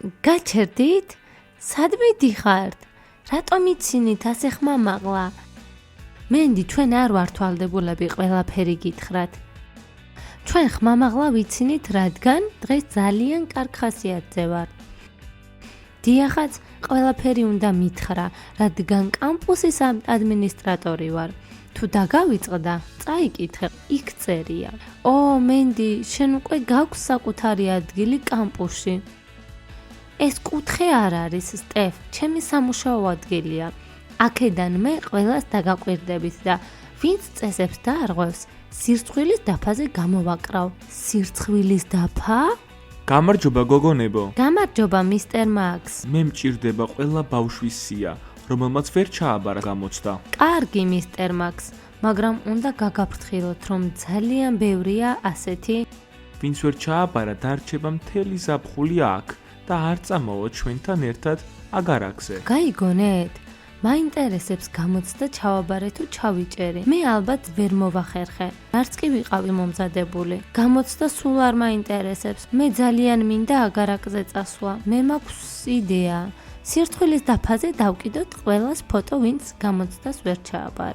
გაჩერდით? სად მიდიხართ? რატომ იცინით ასე ხმამაღლა? მენდი, ჩვენ არ ვართ ვალდებულები ყველაფერი გითხრათ. ჩვენ ხმამაღლა ვიცინით, რადგან დღეს ძალიან კარგ ხასიათზე ვარ. დიახაც, ყველაფერი უნდა მითხრა, რადგან კამპუსის ადმინისტრატორი ვარ. თუ დაგავიწყდა, წაიკითხე, იქ წერია. მენდი, შენ უკვე გაქვს საკუთარი ადგილი კამპუსში. ეს კუთხე არ არის, სტეფ, ჩემი სამუშაო ადგილია. აქედან მე ყველას დაგაკვირდებით და ვინც წესებს დაარღვევს, სირცხვილის დაფაზე გამოვაკრავ. სირცხვილის დაფა? გამარჯობა გოგონებო. გამარჯობა მისტერ მაქს. მე მჭირდება ყველა ბავშვის სია, რომელმაც ვერ ჩააბარა გამოცდა. კარგი მისტერ მაქს, მაგრამ უნდა გაგაფრთხილოთ, რომ ძალიან ბევრია ასეთი. ვინც ვერ ჩააბარა, დარჩება მთელი ზაფხული აქ და არ წამოვა ჩვენთან ერთად აგარაკზე. გაიგონეთ? მაინტერესებს გამოცდა ჩავაბარე თუ ჩავიჭერი. მე ალბათ ვერ მოვახერხე. არც კი ვიყავი მომზადებული. გამოცდა სულ არ მაინტერესებს. მე ძალიან მინდა აგარაკზე წასვლა. მე მაქვს იდეა. სირცხვილის დაფაზე დავკიდოთ ყველას ფოტო, ვინც გამოცდას ვერ ჩააბარე.